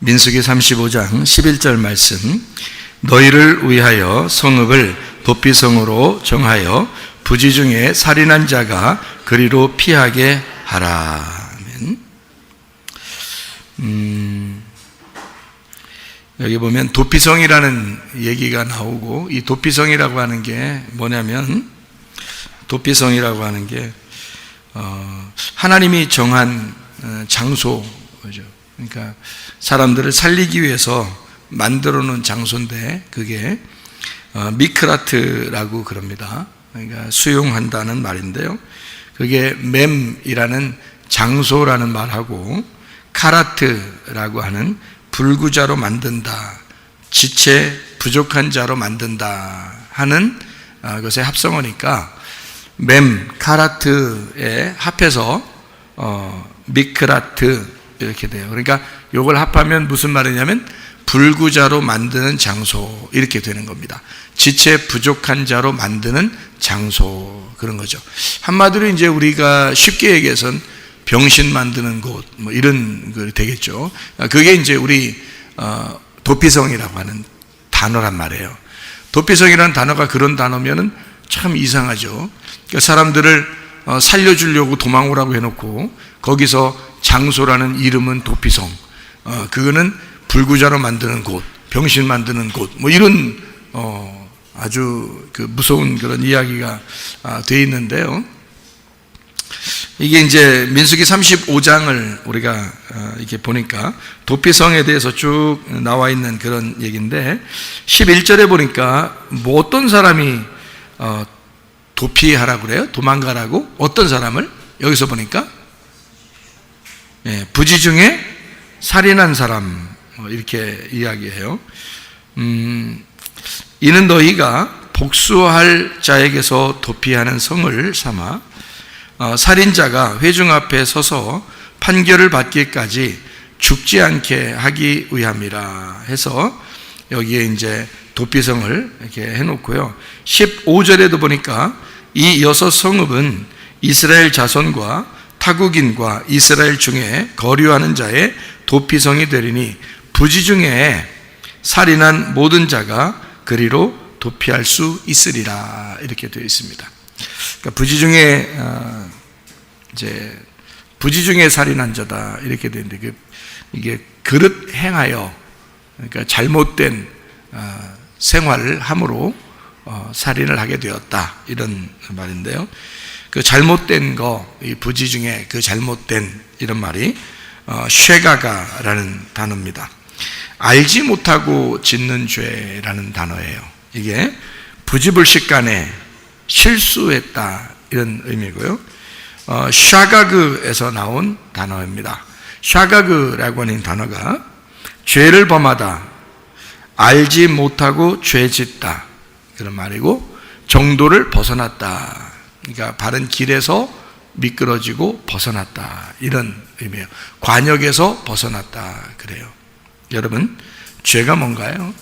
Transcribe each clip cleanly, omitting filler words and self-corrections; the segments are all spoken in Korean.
민수기 35장 11절 말씀, 너희를 위하여 성읍을 도피성으로 정하여 부지 중에 살인한 자가 그리로 피하게 하라. 여기 보면 도피성이라는 얘기가 나오고, 이 도피성이라고 하는 게 뭐냐면, 도피성이라고 하는 게 하나님이 정한 장소죠. 그러니까 사람들을 살리기 위해서 만들어 놓은 장소인데, 그게 미크라트라고 그럽니다. 그러니까 수용한다는 말인데요, 그게 맴이라는 장소라는 말하고 카라트라고 하는 불구자로 만든다, 지체 부족한 자로 만든다 하는 것의 합성어니까 맴, 카라트에 합해서 미크라트 이렇게 돼요. 그러니까 이걸 합하면 무슨 말이냐면 불구자로 만드는 장소, 이렇게 되는 겁니다. 지체 부족한 자로 만드는 장소, 그런 거죠. 한마디로 이제 우리가 쉽게 얘기해서는 병신 만드는 곳, 뭐 이런 거 되겠죠. 그게 이제 우리 도피성이라고 하는 단어란 말이에요. 도피성이라는 단어가 그런 단어면은 참 이상하죠. 그러니까 사람들을 살려주려고 도망오라고 해놓고 거기서 장소라는 이름은 도피성, 그거는 불구자로 만드는 곳, 병신 만드는 곳, 뭐 이런 아주 그 무서운 그런 이야기가 되어 있는데요. 이게 이제 민수기 35장을 우리가 이렇게 보니까 도피성에 대해서 쭉 나와 있는 그런 얘기인데, 11절에 보니까 뭐 어떤 사람이 도피하라고 그래요? 도망가라고? 어떤 사람을? 여기서 보니까 부지 중에 살인한 사람, 이렇게 이야기해요. 이는 너희가 복수할 자에게서 도피하는 성을 삼아 살인자가 회중 앞에 서서 판결을 받기까지 죽지 않게 하기 위함이라 해서 여기에 이제 도피성을 이렇게 해놓고요. 15절에도 보니까 이 6 성읍은 이스라엘 자손과 타국인과 이스라엘 중에 거류하는 자의 도피성이 되리니 부지 중에 살인한 모든 자가 그리로 도피할 수 있으리라, 이렇게 되어 있습니다. 그러니까 부지 중에 이제 부지 중에 살인한 자다, 이렇게 되는데, 이게 그릇 행하여, 그러니까 잘못된 생활을 함으로 살인을 하게 되었다, 이런 말인데요. 그 잘못된 거, 이 부지 중에 그 잘못된, 이런 말이 쉐가가라는 단어입니다. 알지 못하고 짓는 죄라는 단어예요. 이게 부지불식간에 실수했다, 이런 의미고요. 샤가그에서 나온 단어입니다. 샤가그라고 하는 단어가 죄를 범하다, 알지 못하고 죄 짓다, 그런 말이고, 정도를 벗어났다, 그러니까 바른 길에서 미끄러지고 벗어났다, 이런 의미예요. 관역에서 벗어났다, 그래요. 여러분, 죄가 뭔가요?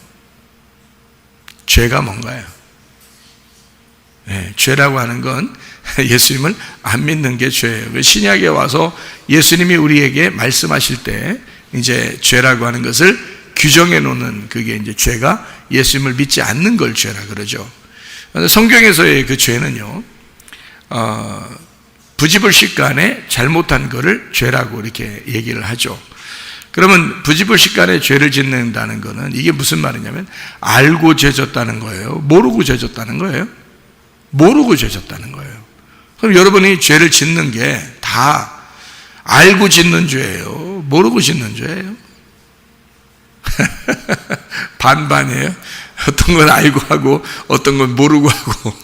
죄가 뭔가요? 죄라고 하는 건 예수님을 안 믿는 게 죄예요. 신약에 와서 예수님이 우리에게 말씀하실 때 이제 죄라고 하는 것을 규정해 놓는, 그게 이제 죄가 예수님을 믿지 않는 걸 죄라 그러죠. 성경에서의 그 죄는요, 부지불식간에 잘못한 거를 죄라고 이렇게 얘기를 하죠. 그러면 부지불식간에 죄를 짓는다는 거는 이게 무슨 말이냐면 알고 죄 졌다는 거예요? 모르고 죄 졌다는 거예요? 모르고 죄 졌다는 거예요. 그럼 여러분이 죄를 짓는 게 다 알고 짓는 죄예요? 모르고 짓는 죄예요? 반반이에요. 어떤 건 알고 하고 어떤 건 모르고 하고.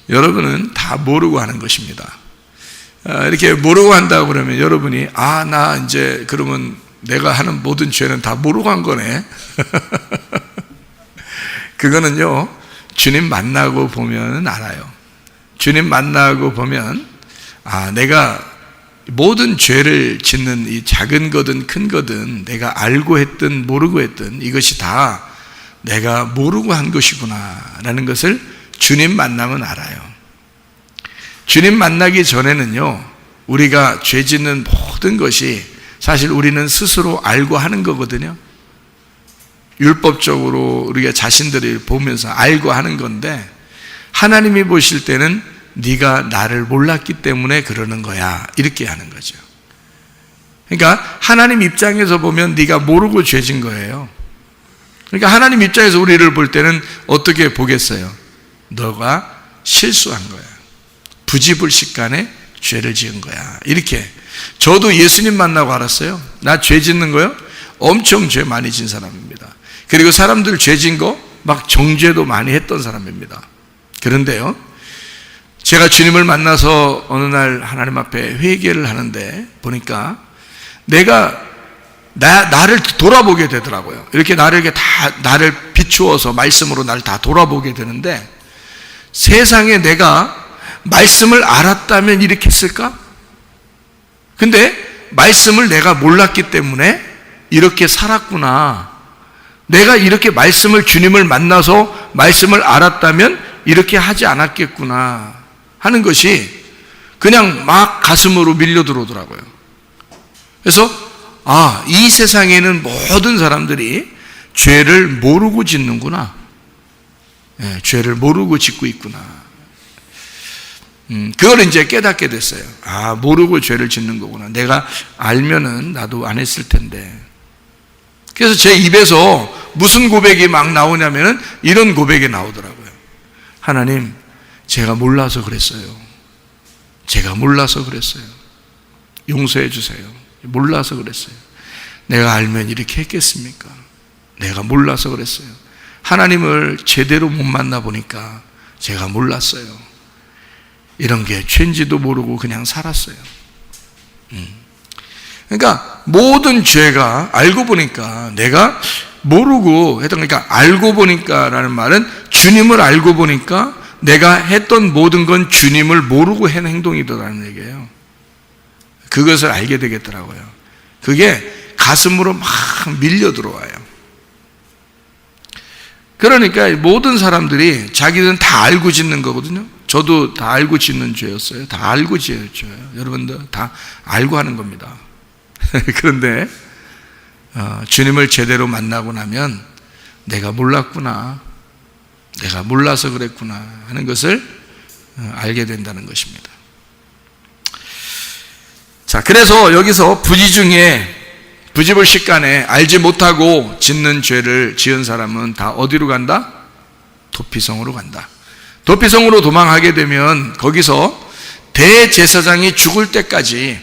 여러분은 다 모르고 하는 것입니다. 이렇게 모르고 한다고 그러면 여러분이 나 이제 그러면 내가 하는 모든 죄는 다 모르고 한 거네. 그거는요, 주님 만나고 보면 알아요. 주님 만나고 보면 내가 모든 죄를 짓는 이 작은 거든 큰 거든 내가 알고 했든 모르고 했든 이것이 다 내가 모르고 한 것이구나 라는 것을 주님 만나면 알아요. 주님 만나기 전에는요, 우리가 죄 짓는 모든 것이 사실 우리는 스스로 알고 하는 거거든요. 율법적으로 우리가 자신들이 보면서 알고 하는 건데, 하나님이 보실 때는 네가 나를 몰랐기 때문에 그러는 거야, 이렇게 하는 거죠. 그러니까 하나님 입장에서 보면 네가 모르고 죄진 거예요. 그러니까 하나님 입장에서 우리를 볼 때는 어떻게 보겠어요? 너가 실수한 거야, 부지불식간에 죄를 지은 거야, 이렇게. 저도 예수님 만나고 알았어요. 나 죄 짓는 거요? 엄청 죄 많이 진 사람입니다. 그리고 사람들 죄 진 거 막 정죄도 많이 했던 사람입니다. 그런데요, 제가 주님을 만나서 어느 날 하나님 앞에 회개를 하는데 보니까 내가 나를 돌아보게 되더라고요. 이렇게 나를 비추어서 말씀으로 나를 다 돌아보게 되는데, 세상에 내가 말씀을 알았다면 이렇게 했을까? 근데 말씀을 내가 몰랐기 때문에 이렇게 살았구나. 내가 이렇게 주님을 만나서 말씀을 알았다면 이렇게 하지 않았겠구나 하는 것이 그냥 막 가슴으로 밀려 들어오더라고요. 그래서 이 세상에는 모든 사람들이 죄를 모르고 짓는구나. 죄를 모르고 짓고 있구나. 그걸 이제 깨닫게 됐어요. 모르고 죄를 짓는 거구나. 내가 알면은 나도 안 했을 텐데. 그래서 제 입에서 무슨 고백이 막 나오냐면은 이런 고백이 나오더라고요. 하나님, 제가 몰라서 그랬어요. 제가 몰라서 그랬어요. 용서해 주세요. 몰라서 그랬어요. 내가 알면 이렇게 했겠습니까? 내가 몰라서 그랬어요. 하나님을 제대로 못 만나보니까 제가 몰랐어요. 이런 게 죄인지도 모르고 그냥 살았어요. 그러니까 모든 죄가 알고 보니까, 내가 모르고 했던, 그러니까 알고 보니까 라는 말은 주님을 알고 보니까 내가 했던 모든 건 주님을 모르고 한 행동이더라는 얘기예요. 그것을 알게 되겠더라고요. 그게 가슴으로 막 밀려 들어와요. 그러니까 모든 사람들이 자기들은 다 알고 짓는 거거든요. 저도 다 알고 짓는 죄였어요. 다 알고 짓는 죄예요. 여러분들 다 알고 하는 겁니다. 그런데 주님을 제대로 만나고 나면 내가 몰랐구나, 내가 몰라서 그랬구나 하는 것을 알게 된다는 것입니다. 자, 그래서 여기서 부지불식간에 알지 못하고 짓는 죄를 지은 사람은 다 어디로 간다? 도피성으로 간다. 도피성으로 도망하게 되면 거기서 대제사장이 죽을 때까지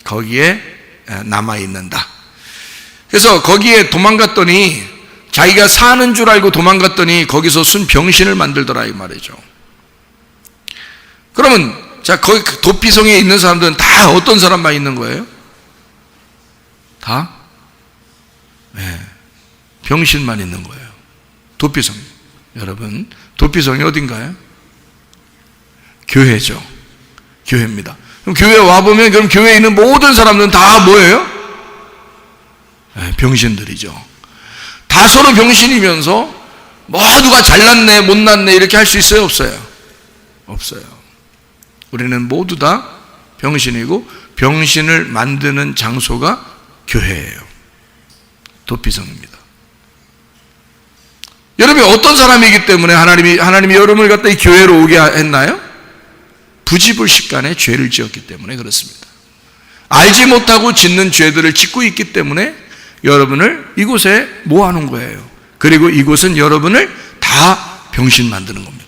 거기에 남아있는다. 그래서 거기에 도망갔더니, 자기가 사는 줄 알고 도망갔더니 거기서 순 병신을 만들더라, 이 말이죠. 그러면 자, 거기 도피성에 있는 사람들은 다 어떤 사람만 있는 거예요? 다? 병신만 있는 거예요. 도피성. 여러분, 도피성이 어딘가요? 교회죠. 교회입니다. 그럼 교회에 와보면, 그럼 교회에 있는 모든 사람들은 다 뭐예요? 병신들이죠. 다 서로 병신이면서 모두가 잘났네 못났네 이렇게 할 수 있어요, 없어요? 없어요. 우리는 모두 다 병신이고, 병신을 만드는 장소가 교회예요. 도피성입니다. 여러분이 어떤 사람이기 때문에 하나님이 여러분을 갖다 이 교회로 오게 했나요? 부지불식간에 죄를 지었기 때문에 그렇습니다. 알지 못하고 짓는 죄들을 짓고 있기 때문에 여러분을 이곳에 모아놓은 거예요. 그리고 이곳은 여러분을 다 병신 만드는 겁니다.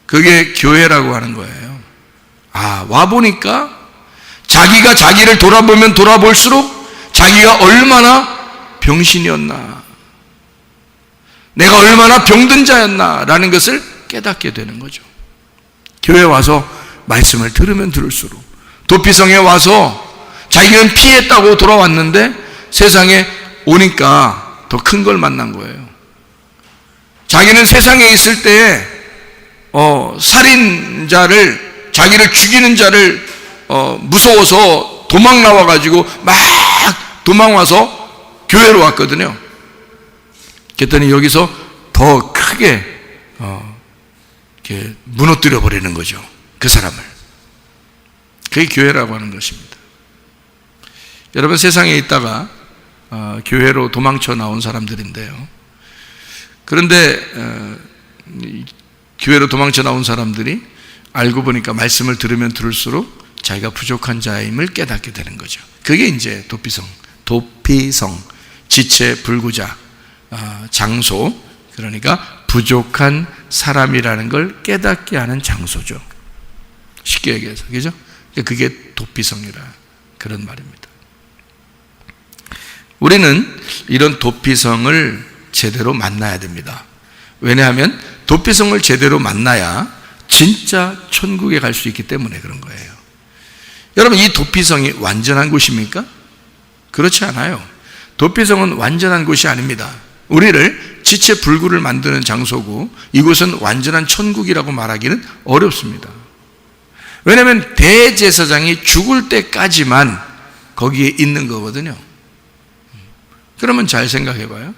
그게 교회라고 하는 거예요. 와보니까 자기가 자기를 돌아보면 돌아볼수록 자기가 얼마나 병신이었나, 내가 얼마나 병든 자였나 라는 것을 깨닫게 되는 거죠. 교회에 와서 말씀을 들으면 들을수록, 도피성에 와서 자기는 피했다고 돌아왔는데 세상에 오니까 더 큰 걸 만난 거예요. 자기는 세상에 있을 때에 살인자를, 자기를 죽이는 자를 무서워서 도망 나와가지고 막 도망와서 교회로 왔거든요. 그랬더니 여기서 더 크게 이렇게 무너뜨려 버리는 거죠, 그 사람을. 그게 교회라고 하는 것입니다. 여러분, 세상에 있다가 교회로 도망쳐 나온 사람들인데요. 그런데 교회로 도망쳐 나온 사람들이 알고 보니까 말씀을 들으면 들을수록 자기가 부족한 자임을 깨닫게 되는 거죠. 그게 이제 도피성, 지체, 불구자, 장소, 그러니까 부족한 사람이라는 걸 깨닫게 하는 장소죠. 쉽게 얘기해서, 그죠? 그게 도피성이라 그런 말입니다. 우리는 이런 도피성을 제대로 만나야 됩니다. 왜냐하면 도피성을 제대로 만나야 진짜 천국에 갈 수 있기 때문에 그런 거예요. 여러분, 이 도피성이 완전한 곳입니까? 그렇지 않아요. 도피성은 완전한 곳이 아닙니다. 우리를 지체불구를 만드는 장소고, 이곳은 완전한 천국이라고 말하기는 어렵습니다. 왜냐하면 대제사장이 죽을 때까지만 거기에 있는 거거든요. 그러면 잘 생각해 봐요.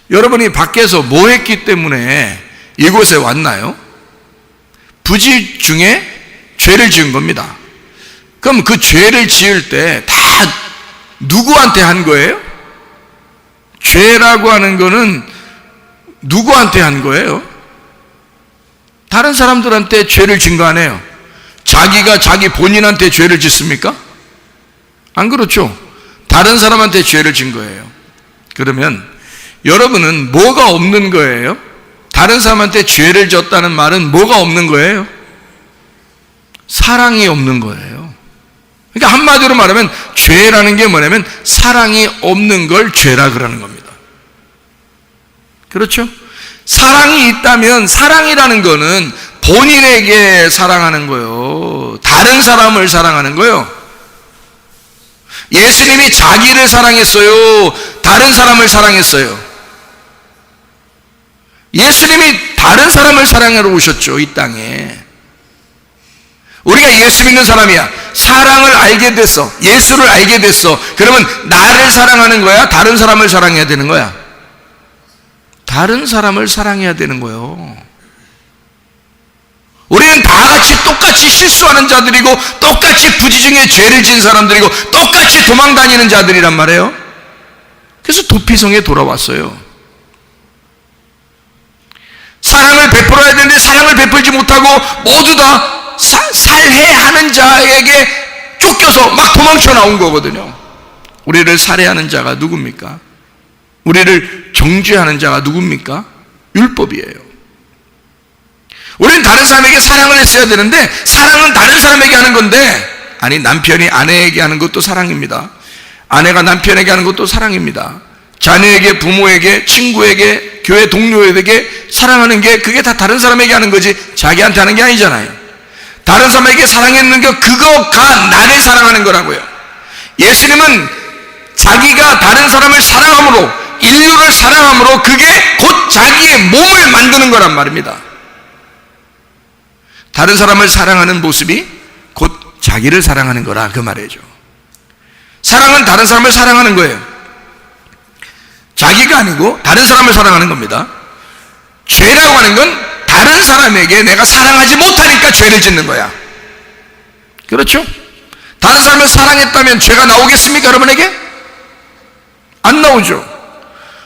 여러분이 밖에서 뭐 했기 때문에 이곳에 왔나요? 부지 중에 죄를 지은 겁니다. 그럼 그 죄를 지을 때 다 누구한테 한 거예요? 죄라고 하는 거는 누구한테 한 거예요? 다른 사람들한테 죄를 진 거 아니에요? 자기가 자기 본인한테 죄를 짓습니까? 안 그렇죠? 다른 사람한테 죄를 진 거예요. 그러면 여러분은 뭐가 없는 거예요? 다른 사람한테 죄를 졌다는 말은 뭐가 없는 거예요? 사랑이 없는 거예요. 그러니까 한마디로 말하면 죄라는 게 뭐냐면 사랑이 없는 걸 죄라 그러는 겁니다. 그렇죠? 사랑이 있다면, 사랑이라는 거는 본인에게 사랑하는 거예요. 다른 사람을 사랑하는 거예요. 예수님이 자기를 사랑했어요? 다른 사람을 사랑했어요? 예수님이 다른 사람을 사랑하러 오셨죠, 이 땅에. 우리가 예수 믿는 사람이야. 사랑을 알게 됐어. 예수를 알게 됐어. 그러면 나를 사랑하는 거야? 다른 사람을 사랑해야 되는 거야? 다른 사람을 사랑해야 되는 거예요. 우리는 다 같이 똑같이 실수하는 자들이고, 똑같이 부지 중에 죄를 지은 사람들이고, 똑같이 도망 다니는 자들이란 말이에요. 그래서 도피성에 돌아왔어요. 사랑을 베풀어야 되는데 사랑을 베풀지 못하고 모두 다 살해하는 자에게 쫓겨서 막 도망쳐 나온 거거든요. 우리를 살해하는 자가 누굽니까? 우리를 정죄하는 자가 누굽니까? 율법이에요. 우리는 다른 사람에게 사랑을 했어야 되는데, 사랑은 다른 사람에게 하는 건데, 아니, 남편이 아내에게 하는 것도 사랑입니다. 아내가 남편에게 하는 것도 사랑입니다. 자녀에게, 부모에게, 친구에게, 교회 동료에게 사랑하는 게, 그게 다 다른 사람에게 하는 거지 자기한테 하는 게 아니잖아요. 다른 사람에게 사랑했는 게 그거가 나를 사랑하는 거라고요. 예수님은 자기가 다른 사람을 사랑함으로, 인류를 사랑함으로 그게 곧 자기의 몸을 만드는 거란 말입니다. 다른 사람을 사랑하는 모습이 곧 자기를 사랑하는 거라, 그 말이죠. 사랑은 다른 사람을 사랑하는 거예요. 자기가 아니고 다른 사람을 사랑하는 겁니다. 죄라고 하는 건 다른 사람에게 내가 사랑하지 못하니까 죄를 짓는 거야. 그렇죠? 다른 사람을 사랑했다면 죄가 나오겠습니까, 여러분에게? 안 나오죠.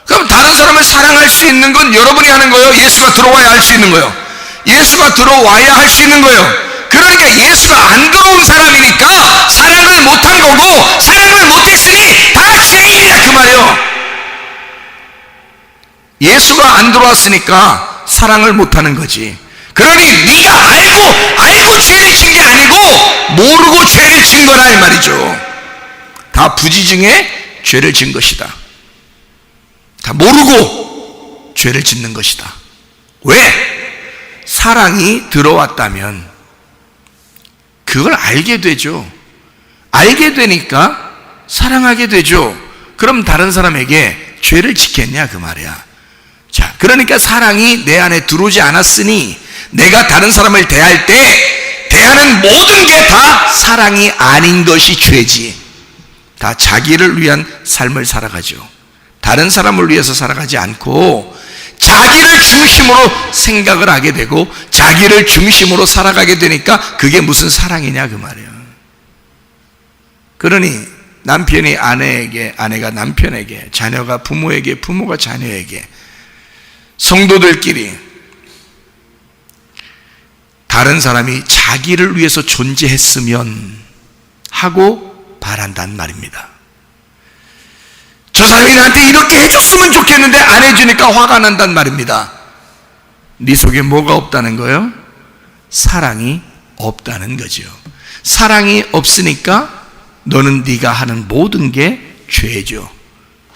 그럼 다른 사람을 사랑할 수 있는 건 여러분이 하는 거예요? 예수가 들어와야 할 수 있는 거예요? 예수가 들어와야 할 수 있는 거예요. 그러니까 예수가 안 들어온 사람이니까 사랑을 못한 거고, 사랑을 못했으니 다 죄인이야, 그 말이에요. 예수가 안 들어왔으니까 사랑을 못하는 거지. 그러니 네가 알고 죄를 진 게 아니고 모르고 죄를 진 거라, 이 말이죠. 다 부지 중에 죄를 진 것이다. 다 모르고 죄를 짓는 것이다. 왜? 사랑이 들어왔다면 그걸 알게 되죠. 알게 되니까 사랑하게 되죠. 그럼 다른 사람에게 죄를 짓겠냐, 그 말이야. 자, 그러니까 사랑이 내 안에 들어오지 않았으니 내가 다른 사람을 대할 때 대하는 모든 게 다 사랑이 아닌 것이 죄지. 다 자기를 위한 삶을 살아가죠. 다른 사람을 위해서 살아가지 않고 자기를 중심으로 생각을 하게 되고 자기를 중심으로 살아가게 되니까 그게 무슨 사랑이냐, 그 말이에요. 그러니 남편이 아내에게, 아내가 남편에게, 자녀가 부모에게, 부모가 자녀에게, 성도들끼리 다른 사람이 자기를 위해서 존재했으면 하고 바란단 말입니다. 저 사람이 나한테 이렇게 해줬으면 좋겠는데 안 해주니까 화가 난단 말입니다. 네 속에 뭐가 없다는 거예요? 사랑이 없다는 거죠. 사랑이 없으니까 너는 네가 하는 모든 게 죄죠.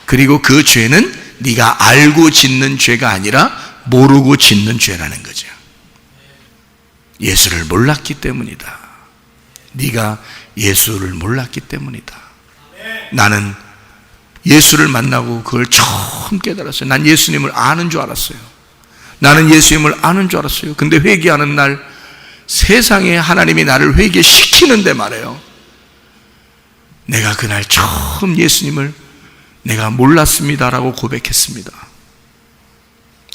그리고 그 죄는 네가 알고 짓는 죄가 아니라 모르고 짓는 죄라는 거죠. 예수를 몰랐기 때문이다. 네가 예수를 몰랐기 때문이다. 나는 예수를 만나고 그걸 처음 깨달았어요. 난 예수님을 아는 줄 알았어요. 나는 예수님을 아는 줄 알았어요. 근데 회개하는 날 세상에 하나님이 나를 회개시키는데 말이에요. 내가 그날 처음 예수님을 내가 몰랐습니다라고 고백했습니다.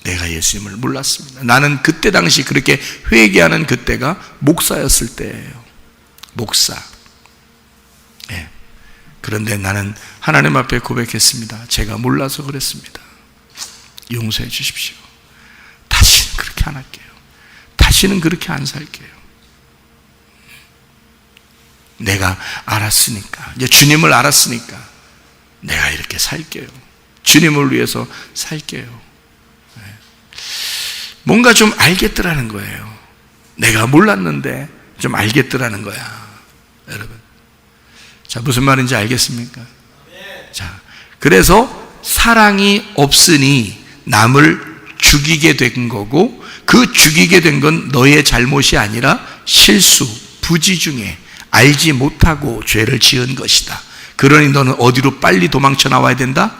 내가 예수님을 몰랐습니다. 나는 그때 당시 그렇게 회개하는 그때가 목사였을 때예요. 목사. 네. 그런데 나는 하나님 앞에 고백했습니다. 제가 몰라서 그랬습니다. 용서해 주십시오. 다시는 그렇게 안 할게요. 다시는 그렇게 안 살게요. 내가 알았으니까, 이제 주님을 알았으니까 내가 이렇게 살게요. 주님을 위해서 살게요. 뭔가 좀 알겠더라는 거예요. 내가 몰랐는데 좀 알겠더라는 거야. 여러분, 자, 무슨 말인지 알겠습니까? 자, 그래서 사랑이 없으니 남을 죽이게 된 거고, 그 죽이게 된 건 너의 잘못이 아니라 실수, 부지 중에 알지 못하고 죄를 지은 것이다. 그러니 너는 어디로 빨리 도망쳐 나와야 된다?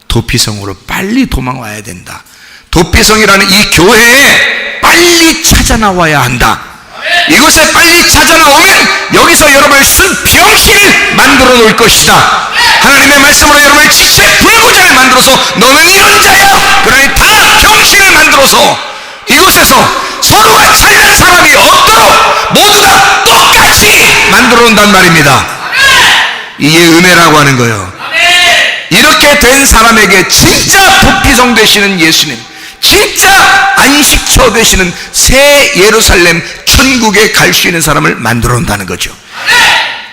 도피성으로 빨리 도망와야 된다. 도피성이라는 이 교회에 빨리 찾아 나와야 한다. 이곳에 빨리 찾아 나오면 여기서 여러분을 쓴 병신을 만들어 놓을 것이다. 하나님의 말씀으로 여러분을 지체 불구자를 만들어서 너는 이런 자야, 그러니 다 병신을 만들어서 이곳에서 서로가 잘난 사람이 없도록 모두 다 똑같이 만들어 놓는단 말입니다. 이게 은혜라고 하는 거예요. 이렇게 된 사람에게 진짜 도피성 되시는 예수님, 진짜 안식처 되시는 새 예루살렘 천국에 갈 수 있는 사람을 만들어 온다는 거죠.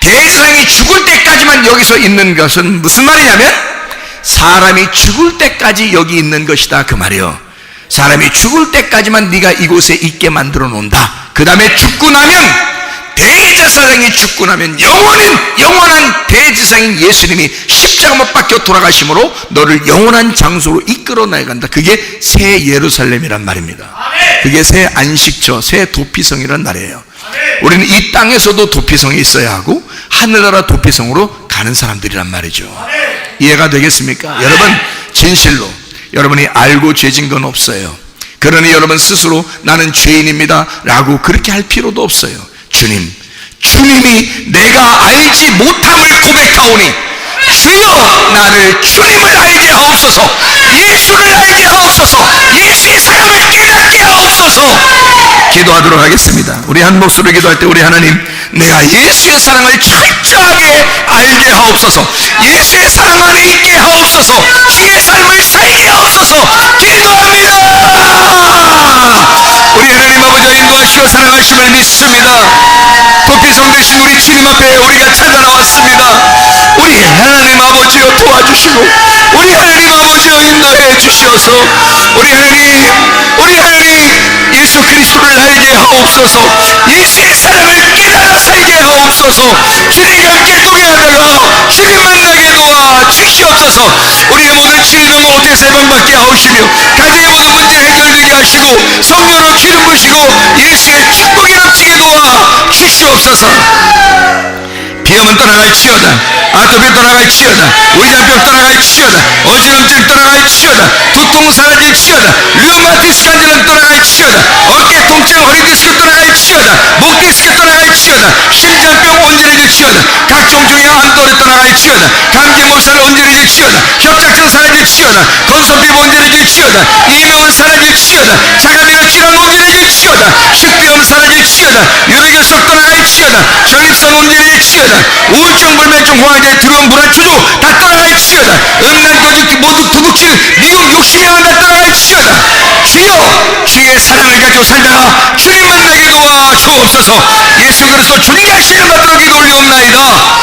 대제사장이 죽을 때까지만 여기서 있는 것은 무슨 말이냐면, 사람이 죽을 때까지 여기 있는 것이다, 그 말이에요. 사람이 죽을 때까지만 네가 이곳에 있게 만들어 놓는다. 그 다음에 죽고 나면, 대제사장이 죽고 나면 영원한 대제사장인 예수님이 십자가 못 박혀 돌아가심으로 너를 영원한 장소로 이끌어 나간다. 그게 새 예루살렘이란 말입니다. 그게 새 안식처, 새 도피성이란 말이에요. 우리는 이 땅에서도 도피성이 있어야 하고 하늘나라 도피성으로 가는 사람들이란 말이죠. 이해가 되겠습니까? 여러분, 진실로 여러분이 알고 죄진 건 없어요. 그러니 여러분 스스로 나는 죄인입니다 라고 그렇게 할 필요도 없어요. 주님이 내가 알지 못함을 고백하오니 주여 나를 주님을 알게 하옵소서, 예수를 알게 하옵소서, 예수의 사랑을 깨닫게 하옵소서. 기도하도록 하겠습니다. 우리 한 목소리로 기도할 때, 우리 하나님, 내가 예수의 사랑을 철저하게 알게 하옵소서, 예수의 사랑 안에 있게 하옵소서, 주의 삶을 살게 하옵소서. 기도합니다. 우리 하나님 아버지 인도하시고 사랑하심을 믿습니다. 도피성 되신 우리 주님 앞에 우리가 찾아 나왔습니다. 우리 하나님 아버지여 도와주시고, 우리 하나님 아버지여 인도해 주시어서 우리 하나님 예수 그리스도를 알게 하옵소서, 예수의 사랑을 깨달아 살게 하옵소서, 주님과 함께 동행하다가 주님 만나게 도와 주시옵소서. 우리의 모든 주님의 모태 세방받게 하시며 가정의 모든 문제 해결되게 하시고 성령으로 기름 부시고 예수의 축복이 넘치게 도와 주시옵소서. 비염은 떠나갈지어다, 아토피 떠나갈지어다, 위장병 떠나갈지어다, 어지럼증 떠나갈지어다, 두통 사라질지어다, 류마티스 관절은 떠나갈지어다, 어깨 통증, 허리 디스크 떠나갈지어다, 목 디스크 떠나갈지어다, 심장병 온전해질지어다, 각종 중요한 암도를 떠나갈지어다, 감기 몸살 온전해질지어다, 협착증 사라질지어다, 건선피부 온전해질지어다, 이명은 사라질지어다, 자가면역 질환 온전해질지어다, 식비염 사라질지어다, 유로결석 떠나갈지어다, 전립선 온전해질지어다, 우울증, 불면증, 호황제, 두려움, 불안, 다 떠나갈지어다. 음란 도둑 모두 도둑질 미혹 욕심이면 다 떠나갈지어다. 주여, 주의 사랑을 가지고 살다가 주님 만나게 도와 주옵소서. 예수 그리스도 존귀하시는 받들어 기도 올리옵나이다.